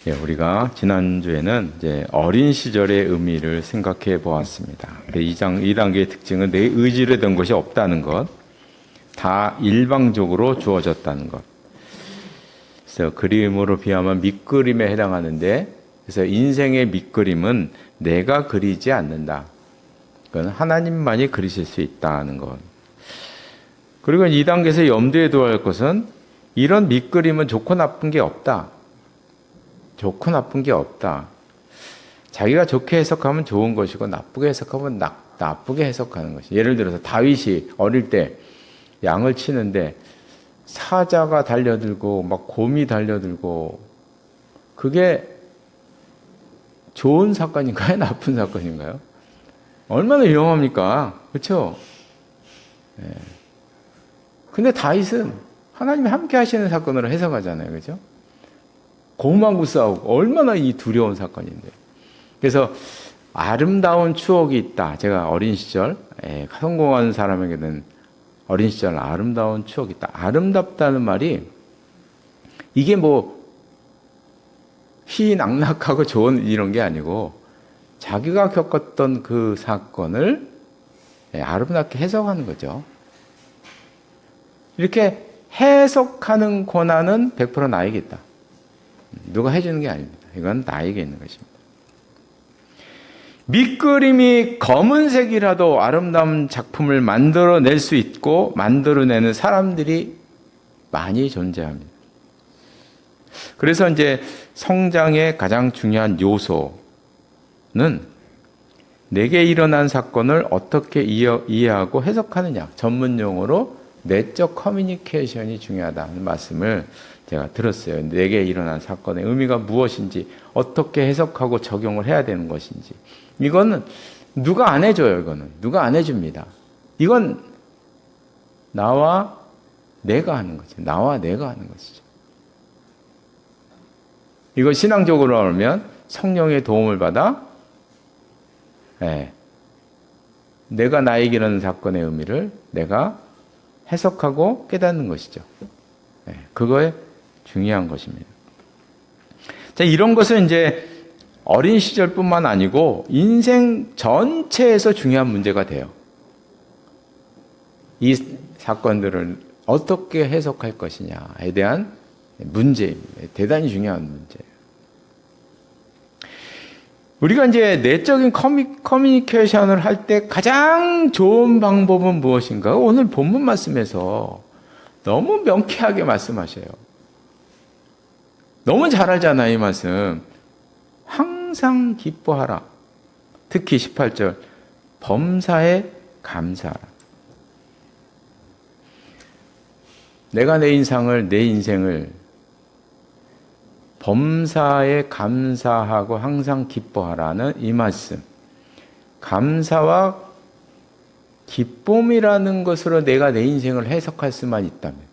예, 우리가 지난주에는 이제 어린 시절의 의미를 생각해 보았습니다. 이 단계의 특징은 내 의지로 된 것이 없다는 것, 다 일방적으로 주어졌다는 것. 그래서 그림으로 비하면 밑그림에 해당하는데, 그래서 인생의 밑그림은 내가 그리지 않는다. 그건 하나님만이 그리실 수 있다는 것. 그리고 이 단계에서 염두에 둬야 할 것은 이런 밑그림은 좋고 나쁜 게 없다. 좋고 나쁜 게 없다. 자기가 좋게 해석하면 좋은 것이고 나쁘게 해석하면 나쁘게 해석하는 것이. 예를 들어서 다윗이 어릴 때 양을 치는데 사자가 달려들고 막 곰이 달려들고, 그게 좋은 사건인가요? 나쁜 사건인가요? 얼마나 위험합니까? 그렇죠? 네. 근데 다윗은 하나님이 함께 하시는 사건으로 해석하잖아요. 그렇죠? 곰하고 싸우고 얼마나 이 두려운 사건인데. 그래서 아름다운 추억이 있다. 제가 어린 시절 성공한 사람에게는 어린 시절 아름다운 추억이 있다. 아름답다는 말이 이게 뭐 희낙낙하고 좋은 이런 게 아니고 자기가 겪었던 그 사건을 아름답게 해석하는 거죠. 이렇게 해석하는 권한은 100% 나에게 있다. 누가 해주는 게 아닙니다. 이건 나에게 있는 것입니다. 밑그림이 검은색이라도 아름다운 작품을 만들어낼 수 있고 만들어내는 사람들이 많이 존재합니다. 그래서 이제 성장의 가장 중요한 요소는 내게 일어난 사건을 어떻게 이해하고 해석하느냐. 전문 용어로 내적 커뮤니케이션이 중요하다는 말씀을 제가 들었어요. 내게 일어난 사건의 의미가 무엇인지, 어떻게 해석하고 적용을 해야 되는 것인지. 이거는 누가 안 해줘요. 이거는 누가 안 해줍니다. 이건 나와 내가 하는 거죠. 나와 내가 하는 것이죠. 이거 신앙적으로 하면 성령의 도움을 받아 내가 나에게 일어난 사건의 의미를 내가 해석하고 깨닫는 것이죠. 그거에 중요한 것입니다. 자, 이런 것은 이제 어린 시절뿐만 아니고 인생 전체에서 중요한 문제가 돼요. 이 사건들을 어떻게 해석할 것이냐에 대한 문제입니다. 대단히 중요한 문제예요. 우리가 이제 내적인 커뮤니케이션을 할 때 가장 좋은 방법은 무엇인가? 오늘 본문 말씀에서 너무 명쾌하게 말씀하셔요. 너무 잘 알잖아요, 이 말씀. 항상 기뻐하라. 특히 18절, 범사에 감사하라. 내가 내 인생을 범사에 감사하고 항상 기뻐하라는 이 말씀. 감사와 기쁨이라는 것으로 내가 내 인생을 해석할 수만 있다면,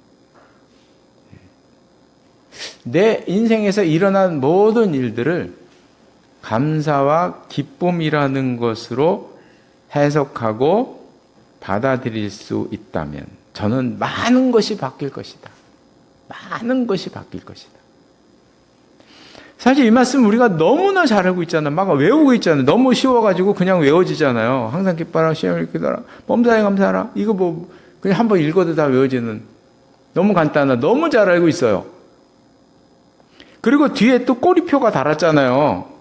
내 인생에서 일어난 모든 일들을 감사와 기쁨이라는 것으로 해석하고 받아들일 수 있다면 저는 많은 것이 바뀔 것이다. 많은 것이 바뀔 것이다. 사실 이 말씀 우리가 너무나 잘 알고 있잖아요. 막 외우고 있잖아요. 너무 쉬워가지고 그냥 외워지잖아요. 항상 기뻐하라, 시험을 기도하라, 범사에 감사하라. 이거 뭐 그냥 한번 읽어도 다 외워지는, 너무 간단하다. 너무 잘 알고 있어요. 그리고 뒤에 또 꼬리표가 달았잖아요.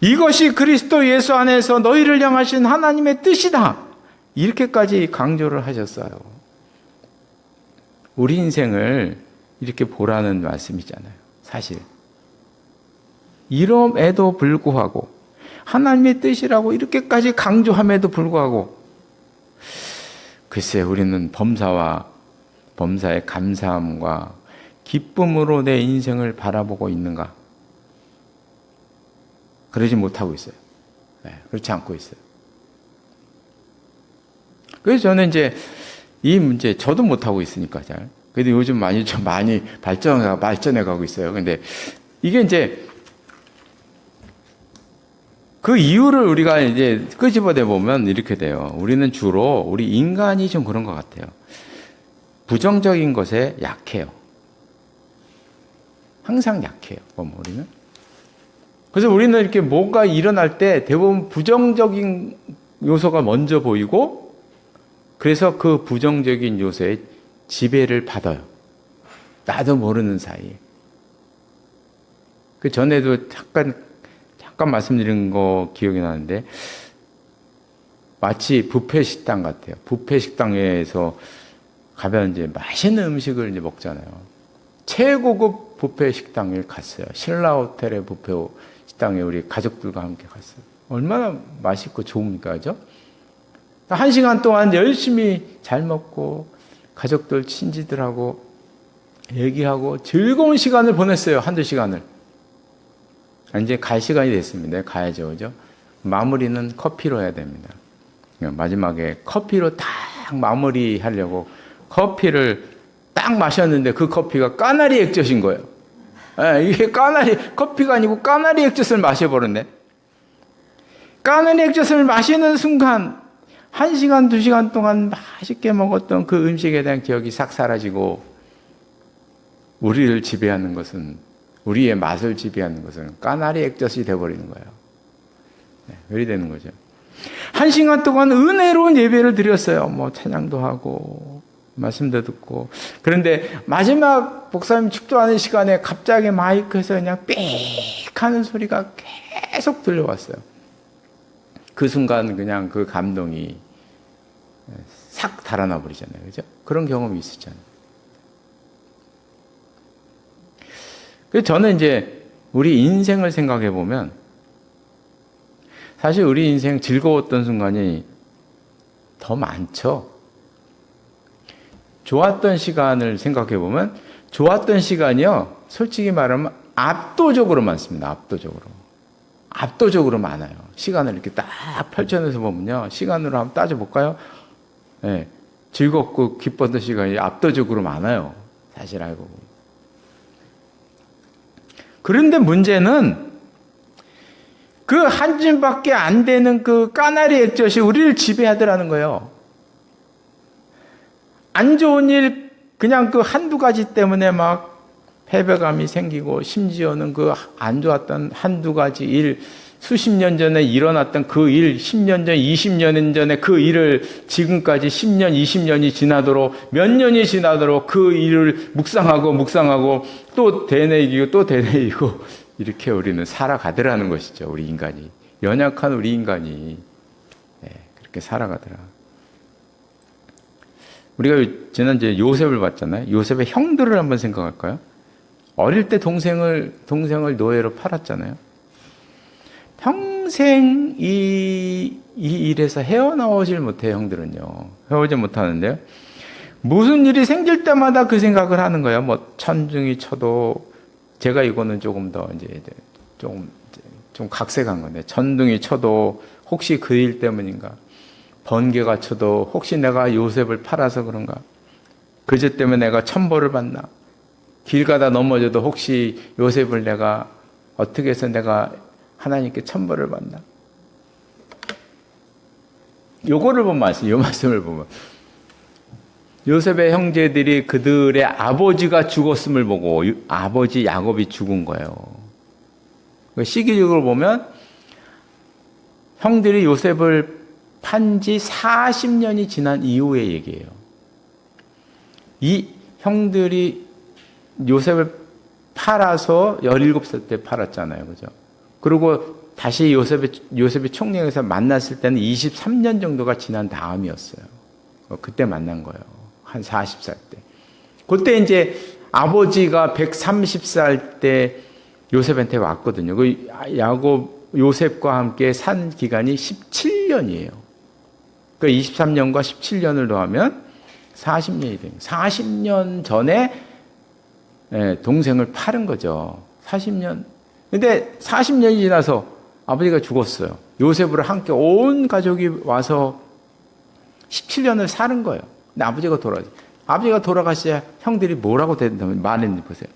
이것이 그리스도 예수 안에서 너희를 향하신 하나님의 뜻이다. 이렇게까지 강조를 하셨어요. 우리 인생을 이렇게 보라는 말씀이잖아요. 사실. 이럼에도 불구하고, 하나님의 뜻이라고 이렇게까지 강조함에도 불구하고, 글쎄 우리는 범사의 감사함과 기쁨으로 내 인생을 바라보고 있는가? 그러지 못하고 있어요. 그렇지 않고 있어요. 그래서 저는 이제 이 문제, 저도 못하고 있으니까 잘. 그래도 요즘 많이 발전해 가고 있어요. 근데 이게 이제 그 이유를 우리가 이제 끄집어내 보면 이렇게 돼요. 우리는 주로, 우리 인간이 좀 그런 것 같아요. 부정적인 것에 약해요. 항상 약해요. 우리는. 그래서 우리는 이렇게 뭔가 일어날 때 대부분 부정적인 요소가 먼저 보이고, 그래서 그 부정적인 요소에 지배를 받아요. 나도 모르는 사이에. 그 전에도 잠깐 말씀드린 거 기억이 나는데, 마치 뷔페 식당 같아요. 뷔페 식당에서 가면 이제 맛있는 음식을 이제 먹잖아요. 최고급 뷔페 식당에 갔어요. 신라 호텔의 뷔페 식당에 우리 가족들과 함께 갔어요. 얼마나 맛있고 좋습니까? 그죠? 1시간 동안 열심히 잘 먹고, 가족들, 친지들하고 얘기하고 즐거운 시간을 보냈어요. 한두 시간을. 이제 갈 시간이 됐습니다. 가야죠. 그죠? 마무리는 커피로 해야 됩니다. 마지막에 커피로 딱 마무리하려고 커피를 딱 마셨는데 그 커피가 까나리 액젓인 거예요. 이게 커피가 아니고 까나리 액젓을 마셔버렸네. 까나리 액젓을 마시는 순간 1시간, 2시간 동안 맛있게 먹었던 그 음식에 대한 기억이 싹 사라지고, 우리를 지배하는 것은, 우리의 맛을 지배하는 것은 까나리 액젓이 되어버리는 거예요. 왜 되는 거죠? 1시간 동안 은혜로운 예배를 드렸어요. 뭐 찬양도 하고 말씀도 듣고. 그런데 마지막 목사님 축도하는 시간에 갑자기 마이크에서 그냥 삑 하는 소리가 계속 들려왔어요. 그 순간 그냥 그 감동이 싹 달아나 버리잖아요. 그죠? 그런 경험이 있었잖아요. 그래서 저는 이제 우리 인생을 생각해 보면, 사실 우리 인생 즐거웠던 순간이 더 많죠. 좋았던 시간을 생각해 보면, 좋았던 시간이요, 솔직히 말하면 압도적으로 많습니다. 압도적으로 많아요. 시간을 이렇게 딱 펼쳐내서 보면요, 시간으로 한번 따져볼까요? 네, 즐겁고 기뻤던 시간이 압도적으로 많아요. 사실 알고 보면. 그런데 문제는 그 한 줌밖에 안 되는 그 까나리 액젓이 우리를 지배하더라는 거예요. 안 좋은 일, 그냥 그 한두 가지 때문에 막 패배감이 생기고, 심지어는 그 안 좋았던 한두 가지 일, 수십 년 전에 일어났던 그 일, 10년 전, 20년 전에 그 일을 지금까지 10년, 20년이 지나도록, 몇 년이 지나도록 그 일을 묵상하고 또 되뇌이고 이렇게 우리는 살아가더라는 것이죠. 우리 인간이. 연약한 우리 인간이 그렇게 살아가더라. 우리가 지난주에 요셉을 봤잖아요. 요셉의 형들을 한번 생각할까요? 어릴 때 동생을 노예로 팔았잖아요. 평생 이 일에서 헤어나오질 못해요. 형들은요. 헤어오지 못하는데요. 무슨 일이 생길 때마다 그 생각을 하는 거예요. 뭐 천둥이 쳐도, 제가 이거는 조금 더 이제 좀 각색한 건데, 천둥이 쳐도 혹시 그 일 때문인가? 번개가 쳐도 혹시 내가 요셉을 팔아서 그런가? 그저 때문에 내가 천벌을 받나? 길 가다 넘어져도 혹시 요셉을 내가 어떻게 해서 내가 하나님께 천벌을 받나? 요거를 보면 이 말씀을 보면, 요셉의 형제들이 그들의 아버지가 죽었음을 보고 아버지 야곱이 죽은 거예요. 시기적으로 보면 형들이 요셉을 판 지 40년이 지난 이후의 얘기예요. 이 형들이 요셉을 팔아서 17살 때 팔았잖아요. 그죠? 그리고 다시 요셉이 총리에서 만났을 때는 23년 정도가 지난 다음이었어요. 그때 만난 거예요. 한 40살 때. 그때 이제 아버지가 130살 때 요셉한테 왔거든요. 그 요셉과 함께 산 기간이 17년이에요. 그 23년과 17년을 더하면 40년이 됩니다. 40년 전에 동생을 팔은 거죠. 40년. 근데 40년이 지나서 아버지가 죽었어요. 요셉으로 함께 온 가족이 와서 17년을 사는 거예요. 근데 아버지가 돌아가셔야 형들이 뭐라고 말했는지 보세요.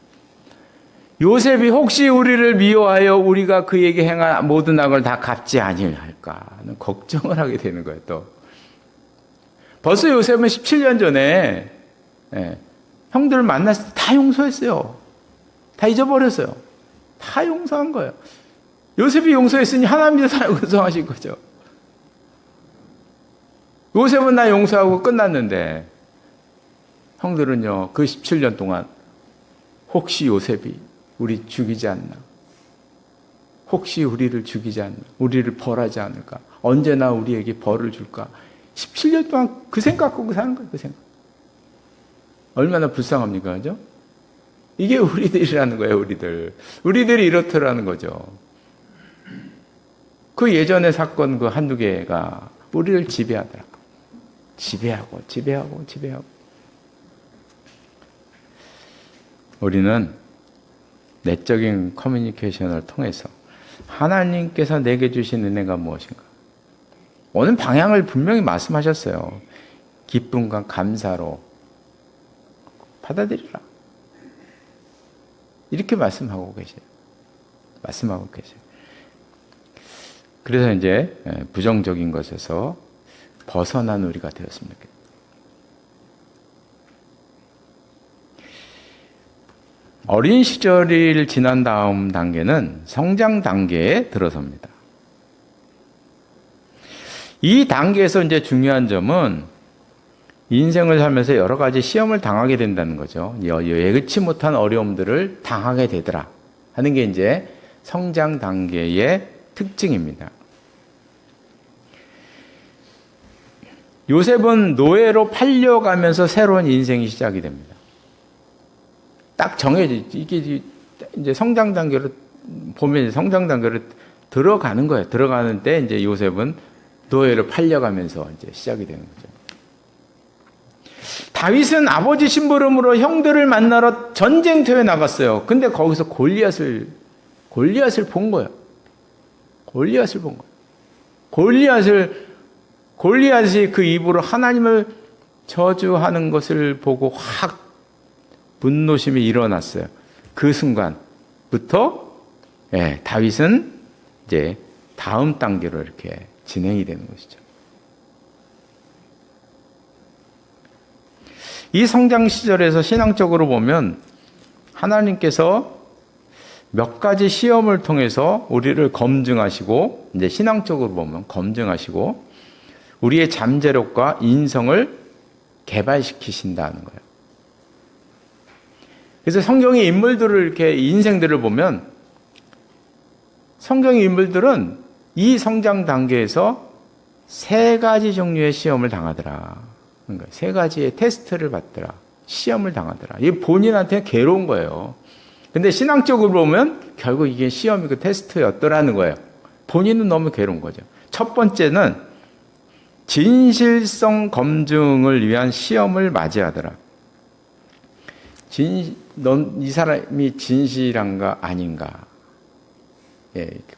요셉이 혹시 우리를 미워하여 우리가 그에게 행한 모든 악을 다 갚지 아니할까 하는 걱정을 하게 되는 거예요. 또 벌써 요셉은 17년 전에 형들을 만났을 때 다 용서했어요. 다 잊어버렸어요. 다 용서한 거예요. 요셉이 용서했으니 하나님도 다 용서하실 거죠. 요셉은 나 용서하고 끝났는데 형들은요, 그 17년 동안 혹시 요셉이 우리 죽이지 않나? 혹시 우리를 죽이지 않나? 우리를 벌하지 않을까? 언제나 우리에게 벌을 줄까? 17년 동안 그 생각 갖고 사는 거예요, 그 생각. 얼마나 불쌍합니까, 그죠? 이게 우리들이라는 거예요, 우리들. 우리들이 이렇더라는 거죠. 그 예전의 사건 그 한두 개가 우리를 지배하더라고. 지배하고. 우리는 내적인 커뮤니케이션을 통해서 하나님께서 내게 주신 은혜가 무엇인가? 오늘 방향을 분명히 말씀하셨어요. 기쁨과 감사로 받아들이라. 이렇게 말씀하고 계세요. 그래서 이제 부정적인 것에서 벗어난 우리가 되었습니다. 어린 시절을 지난 다음 단계는 성장 단계에 들어섭니다. 이 단계에서 이제 중요한 점은 인생을 살면서 여러 가지 시험을 당하게 된다는 거죠. 예기치 못한 어려움들을 당하게 되더라 하는 게 이제 성장 단계의 특징입니다. 요셉은 노예로 팔려가면서 새로운 인생이 시작이 됩니다. 딱 이게 이제 성장 단계로 보면 성장 단계로 들어가는 거예요. 들어가는데 이제 요셉은 노예로 팔려가면서 이제 시작이 되는 거죠. 다윗은 아버지 심부름으로 형들을 만나러 전쟁터에 나갔어요. 근데 거기서 골리앗을 본 거예요. 골리앗이 그 입으로 하나님을 저주하는 것을 보고 확 분노심이 일어났어요. 그 순간부터 다윗은 이제 다음 단계로 이렇게 진행이 되는 것이죠. 이 성장 시절에서 신앙적으로 보면 하나님께서 몇 가지 시험을 통해서 우리를 검증하시고, 이제 신앙적으로 보면 검증하시고, 우리의 잠재력과 인성을 개발시키신다는 거예요. 그래서 성경의 인물들을 이렇게 인생들을 보면 성경의 인물들은 이 성장 단계에서 세 가지 종류의 시험을 당하더라. 그러니까 세 가지의 테스트를 받더라. 시험을 당하더라. 이게 본인한테 괴로운 거예요. 근데 신앙적으로 보면 결국 이게 시험이고 테스트였더라는 거예요. 본인은 너무 괴로운 거죠. 첫 번째는 진실성 검증을 위한 시험을 맞이하더라. 이 사람이 진실한가 아닌가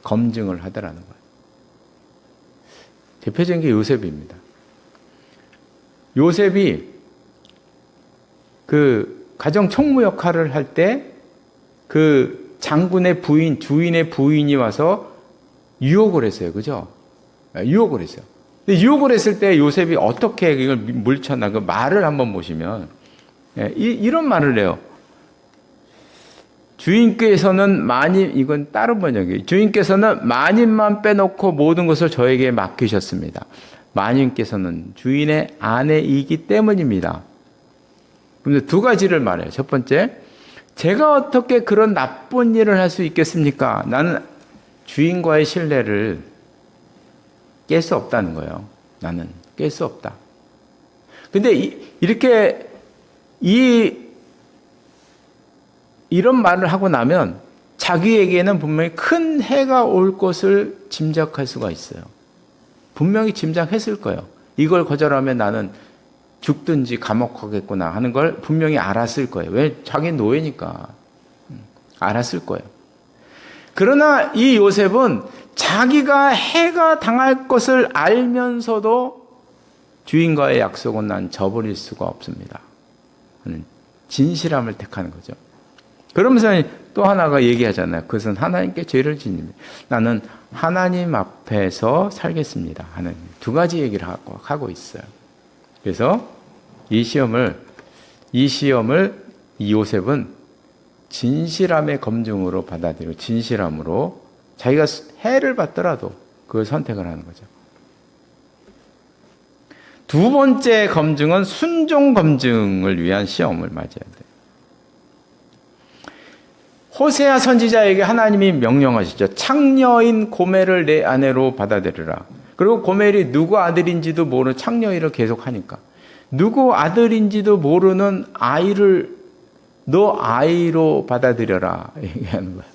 검증을 하더라는 거예요. 대표적인 게 요셉입니다. 요셉이 그 가정 총무 역할을 할 때 그 장군의 주인의 부인이 와서 유혹을 했어요. 그죠? 유혹을 했어요. 근데 유혹을 했을 때 요셉이 어떻게 이걸 물쳤나 그 말을 한번 보시면 이런 말을 해요. 주인께서는 이건 다른 번역이에요. 주인께서는 만인만 빼놓고 모든 것을 저에게 맡기셨습니다. 마님께서는 주인의 아내이기 때문입니다. 그런데 두 가지를 말해요. 첫 번째, 제가 어떻게 그런 나쁜 일을 할 수 있겠습니까? 나는 주인과의 신뢰를 깰 수 없다는 거예요. 나는 깰 수 없다. 근데 이렇게 이런 말을 하고 나면 자기에게는 분명히 큰 해가 올 것을 짐작할 수가 있어요. 분명히 짐작했을 거예요. 이걸 거절하면 나는 죽든지 감옥 가겠구나 하는 걸 분명히 알았을 거예요. 왜? 자기 노예니까. 알았을 거예요. 그러나 이 요셉은 자기가 해가 당할 것을 알면서도 주인과의 약속은 난 저버릴 수가 없습니다. 진실함을 택하는 거죠. 그러면서 또 하나가 얘기하잖아요. 그것은 하나님께 죄를 짓는. 나는 하나님 앞에서 살겠습니다 하는 두 가지 얘기를 하고 있어요. 그래서 이 시험을 이 요셉은 진실함의 검증으로 받아들이고 진실함으로 자기가 해를 받더라도 그걸 선택을 하는 거죠. 두 번째 검증은 순종 검증을 위한 시험을 맞이해야 돼요. 호세아 선지자에게 하나님이 명령하시죠. 창녀인 고멜을 내 아내로 받아들여라. 그리고 고멜이 누구 아들인지도 모르는 창녀일을 계속 하니까 누구 아들인지도 모르는 아이를 너 아이로 받아들여라 얘기하는 거예요.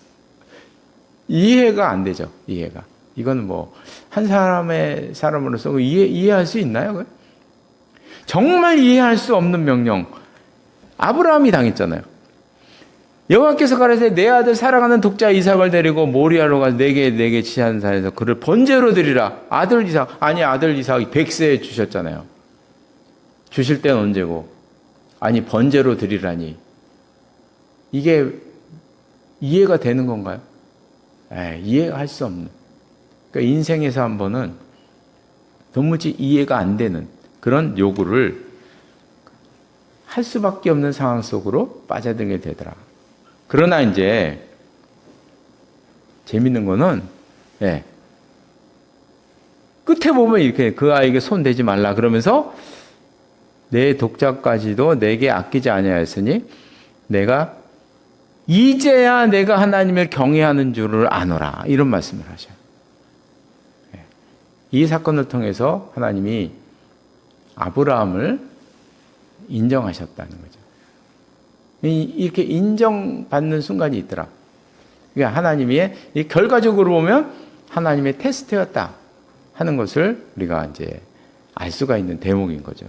이해가 안 되죠. 이해가. 이건 뭐 한 사람의 사람으로서 이해할 수 있나요? 정말 이해할 수 없는 명령. 아브라함이 당했잖아요. 여호와께서 가라사대 내 아들 사랑하는 독자 이삭을 데리고 모리아로 가서 내게 지한 산에서 그를 번제로 드리라. 아들 이삭. 아니 아들 이삭이 100세에 주셨잖아요. 주실 때는 언제고. 아니 번제로 드리라니. 이게 이해가 되는 건가요? 이해할 수 없는. 그러니까 인생에서 한 번은 도무지 이해가 안 되는 그런 요구를 할 수밖에 없는 상황 속으로 빠져들게 되더라. 그러나 이제 재밌는 거는 끝에 보면 이렇게 그 아이에게 손 대지 말라 그러면서 내 독자까지도 내게 아끼지 아니하였으니 내가 이제야 내가 하나님을 경외하는 줄을 아노라 이런 말씀을 하셔요. 이 사건을 통해서 하나님이 아브라함을 인정하셨다는 거죠. 이렇게 인정받는 순간이 있더라. 그러니까 하나님이 결과적으로 보면 하나님의 테스트였다 하는 것을 우리가 이제 알 수가 있는 대목인 거죠.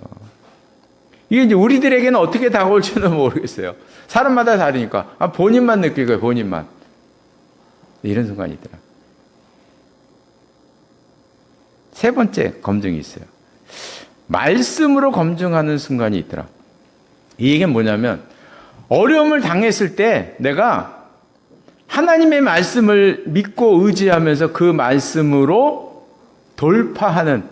이게 이제 우리들에게는 어떻게 다가올지는 모르겠어요. 사람마다 다르니까 본인만 느낄 거예요. 본인만. 이런 순간이 있더라. 세 번째 검증이 있어요. 말씀으로 검증하는 순간이 있더라. 이 얘기는 뭐냐면 어려움을 당했을 때 내가 하나님의 말씀을 믿고 의지하면서 그 말씀으로 돌파하는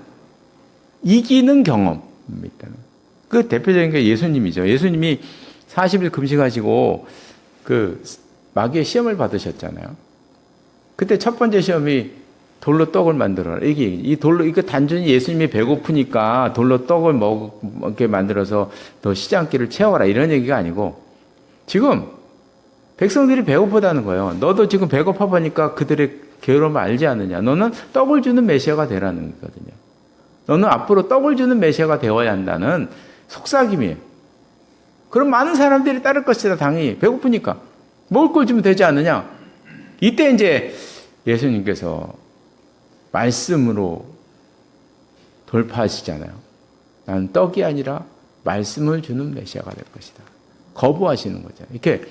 이기는 경험이 있다는 거예요. 그 대표적인 게 예수님이죠. 예수님이 40일 금식하시고 그 마귀의 시험을 받으셨잖아요. 그때 첫 번째 시험이 돌로 떡을 만들어라. 이 돌로, 이거 단순히 예수님이 배고프니까 돌로 떡을 먹게 만들어서 너 시장길을 채워라. 이런 얘기가 아니고 지금 백성들이 배고프다는 거예요. 너도 지금 배고파 보니까 그들의 게으름을 알지 않느냐. 너는 떡을 주는 메시아가 되라는 거거든요. 너는 앞으로 떡을 주는 메시아가 되어야 한다는 속삭임이에요. 그럼 많은 사람들이 따를 것이다. 당연히 배고프니까 먹을 걸 주면 되지 않느냐. 이때 이제 예수님께서 말씀으로 돌파하시잖아요. 나는 떡이 아니라 말씀을 주는 메시아가 될 것이다. 거부하시는 거죠. 이렇게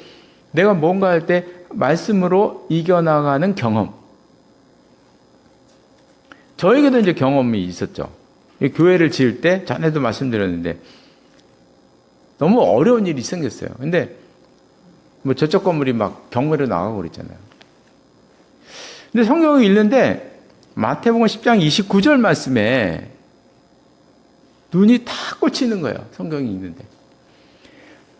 내가 뭔가 할 때 말씀으로 이겨나가는 경험. 저에게도 이제 경험이 있었죠. 교회를 지을 때 전에도 말씀드렸는데 너무 어려운 일이 생겼어요. 근데 뭐 저쪽 건물이 막 경매로 나가고 그랬잖아요. 근데 성경을 읽는데 마태복음 10장 29절 말씀에 눈이 다 꽂히는 거예요. 성경이 있는데.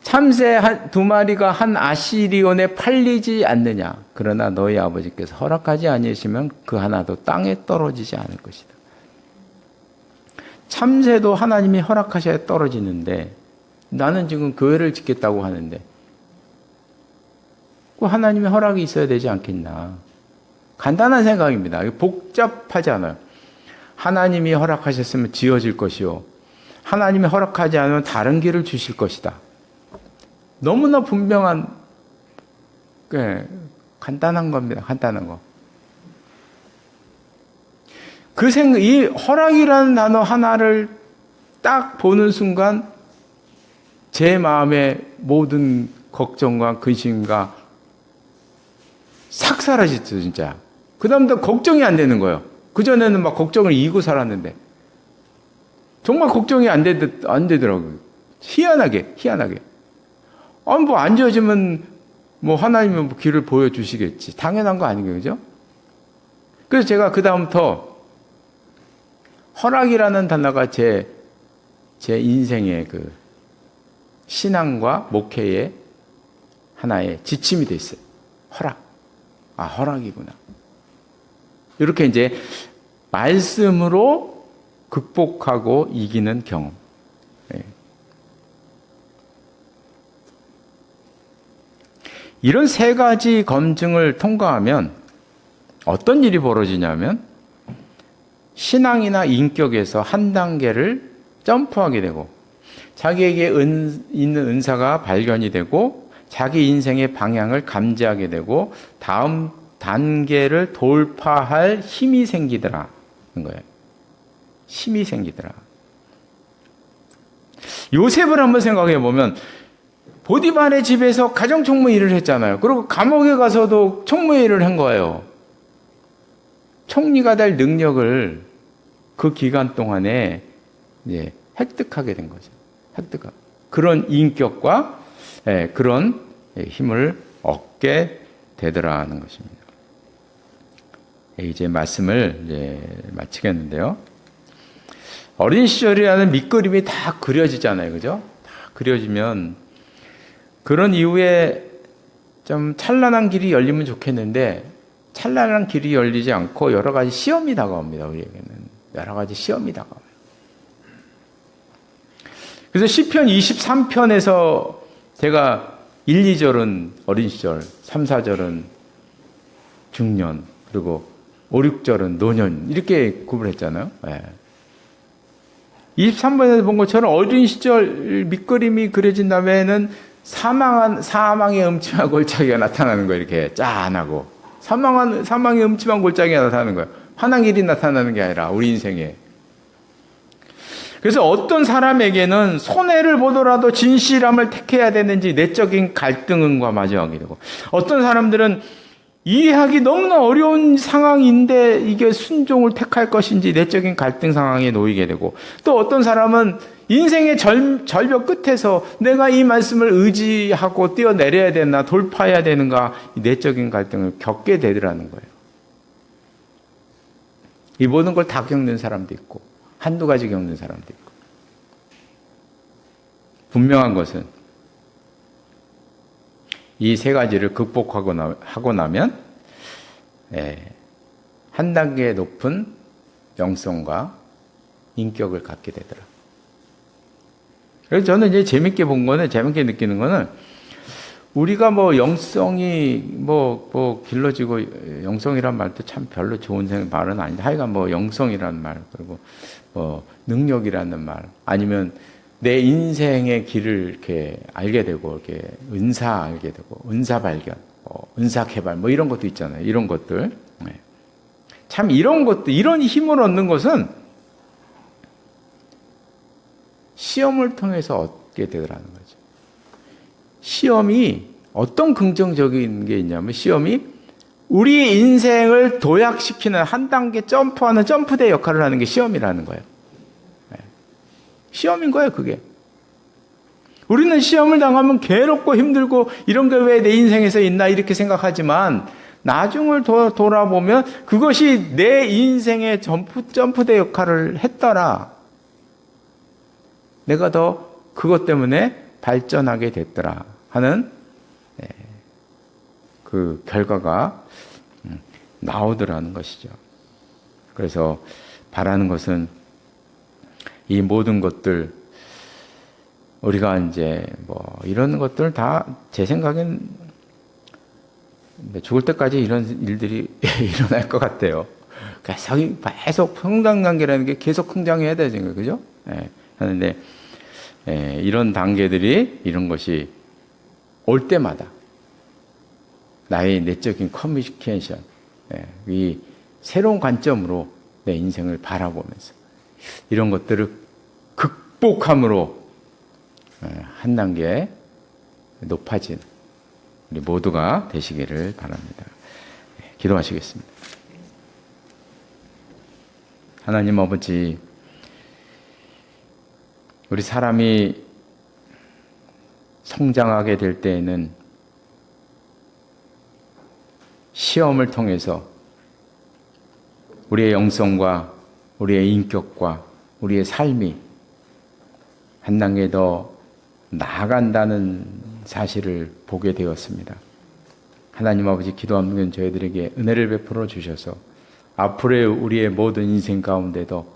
참새 두 마리가 한 아시리온에 팔리지 않느냐. 그러나 너희 아버지께서 허락하지 아니시면 그 하나도 땅에 떨어지지 않을 것이다. 참새도 하나님이 허락하셔야 떨어지는데 나는 지금 교회를 짓겠다고 하는데 그 하나님의 허락이 있어야 되지 않겠나. 간단한 생각입니다. 복잡하지 않아요. 하나님이 허락하셨으면 지어질 것이요. 하나님이 허락하지 않으면 다른 길을 주실 것이다. 너무나 분명한 간단한 겁니다. 간단한 거. 그 생각, 이 허락이라는 단어 하나를 딱 보는 순간 제 마음의 모든 걱정과 근심과 싹 사라졌죠, 진짜. 그 다음부터 걱정이 안 되는 거예요. 그전에는 막 걱정을 이기고 살았는데. 정말 걱정이 안 되더라고요. 희한하게. 뭐 안 지어지면 뭐 하나님은 뭐 길을 보여주시겠지. 당연한 거 아닌가요, 그죠? 그래서 제가 그 다음부터 허락이라는 단어가 제 인생의 그 신앙과 목회의 하나의 지침이 돼 있어요. 허락. 허락이구나. 이렇게 이제 말씀으로 극복하고 이기는 경험. 예. 이런 세 가지 검증을 통과하면 어떤 일이 벌어지냐면 신앙이나 인격에서 한 단계를 점프하게 되고 자기에게 있는 은사가 발견이 되고 자기 인생의 방향을 감지하게 되고 다음 단계를 돌파할 힘이 생기더라는 거예요. 힘이 생기더라. 요셉을 한번 생각해 보면 보디발의 집에서 가정총무 일을 했잖아요. 그리고 감옥에 가서도 총무 일을 한 거예요. 총리가 될 능력을 그 기간 동안에 이제 획득하게 된 거죠. 획득하고. 그런 인격과 그런 힘을 얻게 되더라는 것입니다. 이제 말씀을 이제 마치겠는데요. 어린 시절이라는 밑그림이 다 그려지잖아요. 그죠? 다 그려지면 그런 이후에 좀 찬란한 길이 열리면 좋겠는데 찬란한 길이 열리지 않고 여러 가지 시험이 다가옵니다. 우리에게는 여러 가지 시험이 다가와요. 그래서 시편 23편에서 제가 1, 2절은 어린 시절, 3, 4절은 중년, 그리고 5, 6절은 노년 이렇게 구분했잖아요. 네. 23번에서 본 것처럼 어린 시절 밑그림이 그려진 다음에는 사망의 음침한 골짜기가 나타나는 거예요. 이렇게 짠하고 사망의 음침한 골짜기가 나타나는 거예요. 환한 길이 나타나는 게 아니라 우리 인생에. 그래서 어떤 사람에게는 손해를 보더라도 진실함을 택해야 되는지 내적인 갈등과 마주하게 되고, 어떤 사람들은 이해하기 너무나 어려운 상황인데 이게 순종을 택할 것인지 내적인 갈등 상황에 놓이게 되고, 또 어떤 사람은 인생의 절벽 끝에서 내가 이 말씀을 의지하고 뛰어내려야 되나 돌파해야 되는가 내적인 갈등을 겪게 되더라는 거예요. 이 모든 걸 다 겪는 사람도 있고 한두 가지 겪는 사람도 있고. 분명한 것은 이 세 가지를 극복하고 나면 한 단계 높은 영성과 인격을 갖게 되더라. 그래서 저는 이제 재밌게 느끼는 거는 우리가 뭐 영성이 길러지고 영성이란 말도 참 별로 좋은 말은 아닌데 하여간 뭐 영성이라는 말, 그리고 능력이라는 말, 아니면 내 인생의 길을 이렇게 알게 되고, 이렇게 은사 알게 되고, 은사 발견, 은사 개발, 뭐 이런 것도 있잖아요. 이런 것들. 참 이런 것들, 이런 힘을 얻는 것은 시험을 통해서 얻게 되더라는 거죠. 시험이 어떤 긍정적인 게 있냐면, 시험이 우리 인생을 도약시키는 한 단계 점프하는 점프대 역할을 하는 게 시험이라는 거예요. 시험인 거예요, 그게. 우리는 시험을 당하면 괴롭고 힘들고 이런 게 왜 내 인생에서 있나 이렇게 생각하지만 나중을 돌아보면 그것이 내 인생의 점프대 역할을 했더라. 내가 더 그것 때문에 발전하게 됐더라 하는 그 결과가 나오더라는 것이죠. 그래서 바라는 것은 이 모든 것들, 우리가 이제 이런 것들 다 제 생각엔 죽을 때까지 이런 일들이 일어날 것 같아요. 계속 성장관계라는 게 계속 성장해야 되는 거죠. 그죠? 하는데, 이런 단계들이, 이런 것이 올 때마다 나의 내적인 커뮤니케이션, 이 새로운 관점으로 내 인생을 바라보면서 이런 것들을 극복함으로 한 단계 높아진 우리 모두가 되시기를 바랍니다. 기도하시겠습니다. 하나님 아버지, 우리 사람이 성장하게 될 때에는 시험을 통해서 우리의 영성과 우리의 인격과 우리의 삶이 한 단계 더 나아간다는 사실을 보게 되었습니다. 하나님 아버지, 기도하는 저희들에게 은혜를 베풀어 주셔서 앞으로의 우리의 모든 인생 가운데도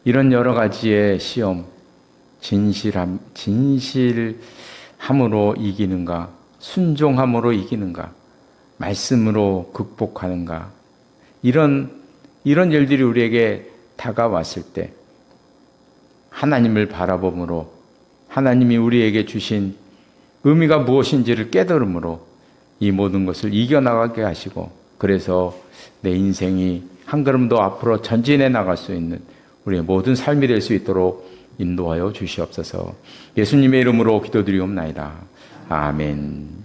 이런 여러 가지의 시험, 진실함으로 이기는가, 순종함으로 이기는가, 말씀으로 극복하는가, 이런 일들이 우리에게 다가왔을 때 하나님을 바라봄으로 하나님이 우리에게 주신 의미가 무엇인지를 깨달음으로 이 모든 것을 이겨나가게 하시고, 그래서 내 인생이 한 걸음 더 앞으로 전진해 나갈 수 있는 우리의 모든 삶이 될 수 있도록 인도하여 주시옵소서. 예수님의 이름으로 기도드리옵나이다. 아멘.